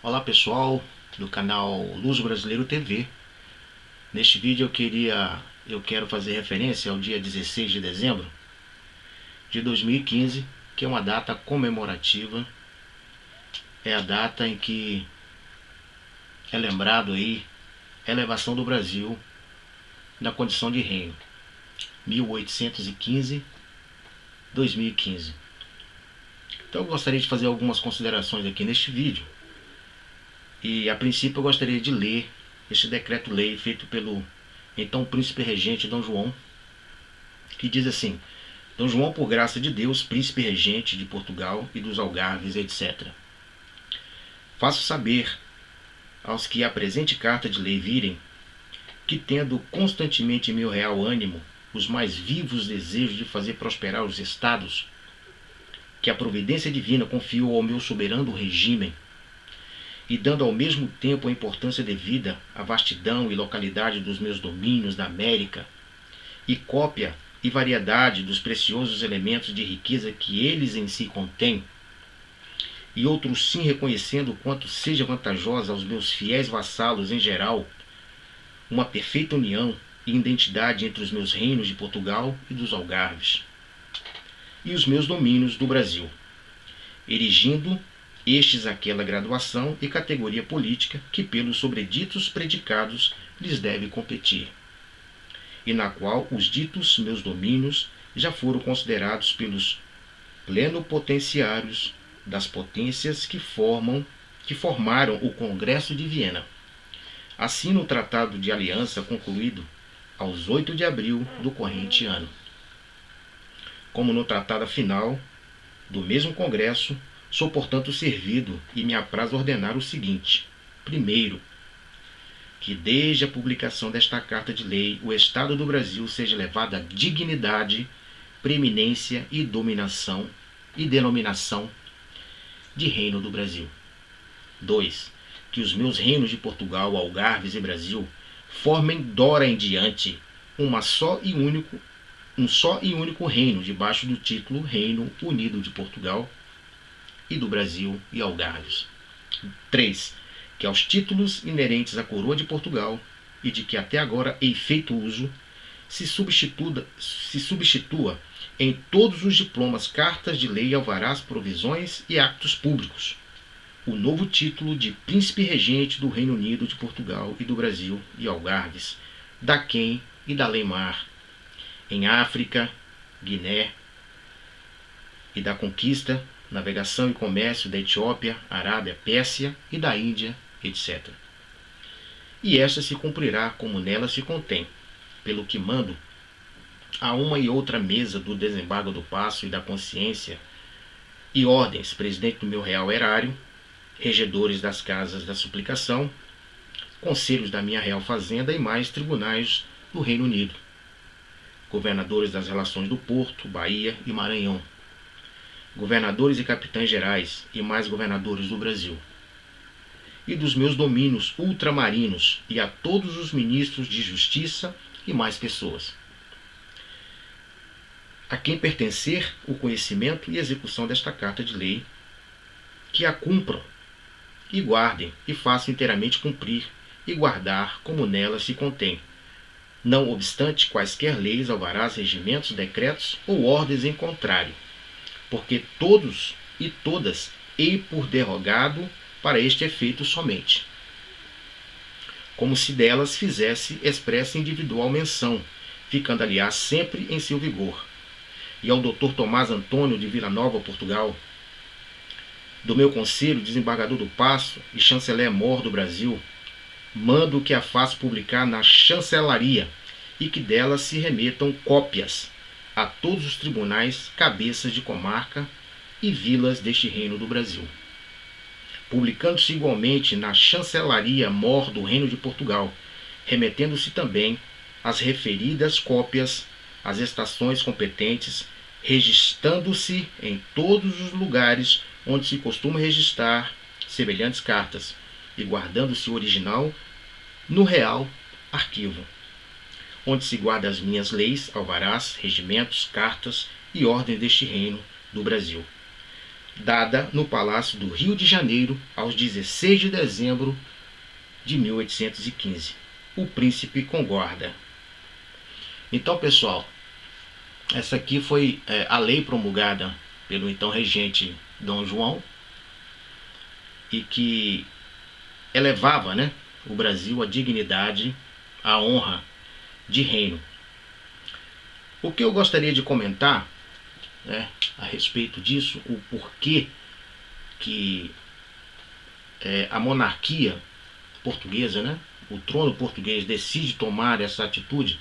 Olá pessoal do canal Luso Brasileiro TV. Neste vídeo eu quero fazer referência ao dia 16 de dezembro de 2015, que é uma data comemorativa. É a data em que é lembrado aí a elevação do Brasil na condição de reino, 1815-2015. Então eu gostaria de fazer algumas considerações aqui neste vídeo. E a princípio eu gostaria de ler este decreto-lei feito pelo então príncipe regente Dom João, que diz assim: Dom João, por graça de Deus, príncipe regente de Portugal e dos Algarves, etc. Faço saber aos que a presente carta de lei virem que, tendo constantemente em meu real ânimo os mais vivos desejos de fazer prosperar os estados, que a providência divina confiou ao meu soberano regime, e dando ao mesmo tempo a importância devida à vastidão e localidade dos meus domínios da América, e cópia e variedade dos preciosos elementos de riqueza que eles em si contêm, e outros sim reconhecendo quanto seja vantajosa aos meus fiéis vassalos em geral uma perfeita união e identidade entre os meus reinos de Portugal e dos Algarves, e os meus domínios do Brasil, erigindo estes aquela graduação e categoria política que pelos sobreditos predicados lhes deve competir, e na qual os ditos meus domínios já foram considerados pelos plenopotenciários das potências que formaram o Congresso de Viena, assim no Tratado de Aliança concluído aos 8 de abril do corrente ano, como no tratado final do mesmo Congresso. Sou, portanto, servido e me apraz ordenar o seguinte: primeiro, que desde a publicação desta carta de lei o Estado do Brasil seja levado à dignidade, preeminência e dominação e denominação de Reino do Brasil. 2. Que os meus reinos de Portugal, Algarves e Brasil formem dora em diante um só e único reino debaixo do título Reino Unido de Portugal e do Brasil e Algarves. 3. Que aos títulos inerentes à coroa de Portugal e de que até agora hei feito uso, se substitua em todos os diplomas, cartas de lei, alvarás, provisões e actos públicos o novo título de Príncipe Regente do Reino Unido de Portugal e do Brasil e Algarves, Daquém e da Além-Mar, em África, Guiné e da Conquista, navegação e comércio da Etiópia, Arábia, Pérsia e da Índia, etc. E esta se cumprirá como nela se contém, pelo que mando a uma e outra mesa do desembargo do paço e da consciência, e ordens, presidente do meu real erário, regedores das casas da suplicação, conselhos da minha real fazenda e mais tribunais do Reino Unido, governadores das relações do Porto, Bahia e Maranhão, governadores e capitães gerais e mais governadores do Brasil, e dos meus domínios ultramarinos, e a todos os ministros de justiça e mais pessoas, a quem pertencer o conhecimento e execução desta carta de lei, que a cumpram e guardem e façam inteiramente cumprir e guardar como nela se contém, não obstante quaisquer leis, alvarás, regimentos, decretos ou ordens em contrário, porque todos e todas hei por derrogado para este efeito somente, como se delas fizesse expressa individual menção, ficando aliás sempre em seu vigor. E ao Dr. Tomás Antônio de Vila Nova, Portugal, do meu conselho, desembargador do Paço e chanceler-mor do Brasil, mando que a faça publicar na chancelaria e que dela se remetam cópias a todos os tribunais, cabeças de comarca e vilas deste Reino do Brasil, publicando-se igualmente na chancelaria-mor do Reino de Portugal, remetendo-se também as referidas cópias às estações competentes, registrando-se em todos os lugares onde se costuma registrar semelhantes cartas, e guardando-se o original no Real Arquivo, onde se guarda as minhas leis, alvarás, regimentos, cartas e ordens deste Reino do Brasil, dada no Palácio do Rio de Janeiro aos 16 de dezembro de 1815. O príncipe concorda. Então, pessoal, essa aqui foi a lei promulgada pelo então regente Dom João e que elevava, né, o Brasil à dignidade, à honra de reino. O que eu gostaria de comentar, né, a respeito disso, o porquê que a monarquia portuguesa, né, o trono português decide tomar essa atitude,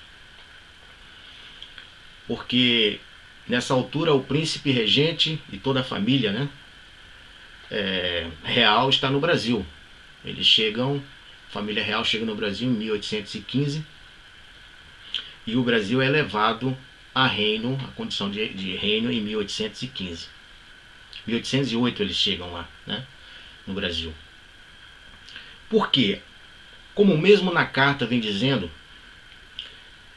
porque nessa altura o príncipe regente e toda a família, né, real está no Brasil. Eles chegam, a família real chega no Brasil em 1815 e o Brasil é elevado a reino, a condição de reino em 1815. 1808 eles chegam lá, né, no Brasil. Por quê? Como mesmo na carta vem dizendo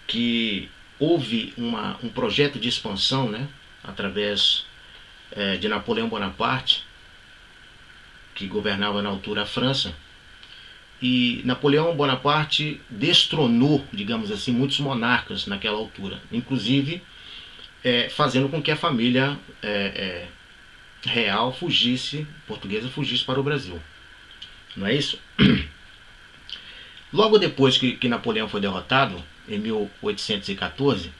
que houve um projeto de expansão, né, através de Napoleão Bonaparte, que governava na altura a França, e Napoleão Bonaparte destronou, digamos assim, muitos monarcas naquela altura, inclusive fazendo com que a família real portuguesa fugisse para o Brasil. Não é isso? Logo depois que Napoleão foi derrotado, em 1814,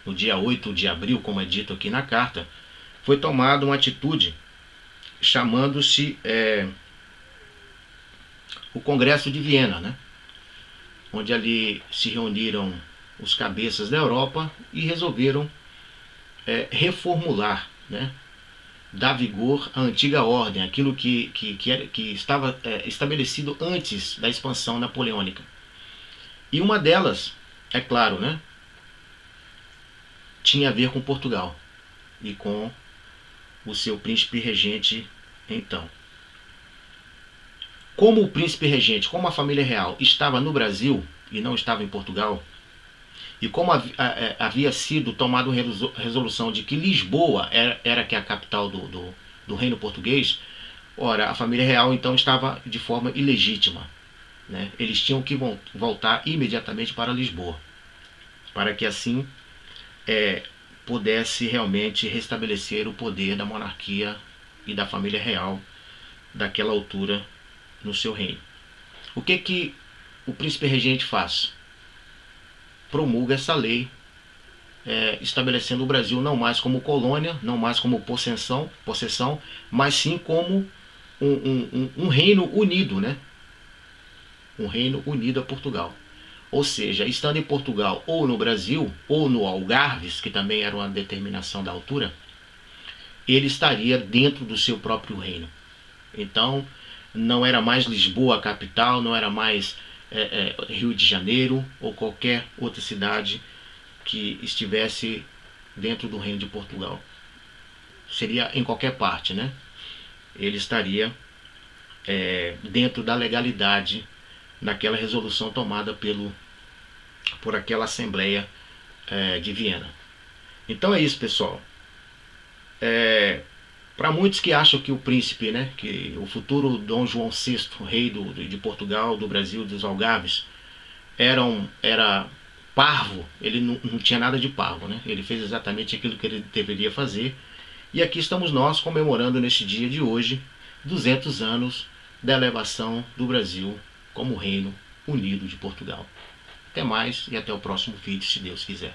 no dia 8 de abril, como é dito aqui na carta, foi tomada uma atitude chamando-se o Congresso de Viena, né? Onde ali se reuniram os cabeças da Europa e resolveram reformular, né, dar vigor à antiga ordem, aquilo que estava estabelecido antes da expansão napoleônica. E uma delas, é claro, né, tinha a ver com Portugal e com o seu príncipe regente então. Como o príncipe regente, como a família real estava no Brasil e não estava em Portugal, e como havia sido tomada uma resolução de que Lisboa era que é a capital do reino português, ora, a família real então estava de forma ilegítima, né? Eles tinham que voltar imediatamente para Lisboa, para que assim pudesse realmente restabelecer o poder da monarquia e da família real daquela altura no seu reino. O que o príncipe regente faz? Promulga essa lei, estabelecendo o Brasil não mais como colônia, não mais como possessão, mas sim como um reino unido, né? Um reino unido a Portugal. Ou seja, estando em Portugal ou no Brasil, ou no Algarves, que também era uma determinação da altura, ele estaria dentro do seu próprio reino. Então, não era mais Lisboa a capital, não era mais Rio de Janeiro ou qualquer outra cidade que estivesse dentro do reino de Portugal. Seria em qualquer parte, né? Ele estaria dentro da legalidade naquela resolução tomada por aquela Assembleia de Viena. Então é isso, pessoal. Para muitos que acham que o príncipe, né, que o futuro Dom João VI, rei de Portugal, do Brasil, dos Algarves, era parvo, ele não tinha nada de parvo, né? Ele fez exatamente aquilo que ele deveria fazer. E aqui estamos nós comemorando neste dia de hoje 200 anos da elevação do Brasil como Reino Unido de Portugal. Até mais e até o próximo vídeo, se Deus quiser.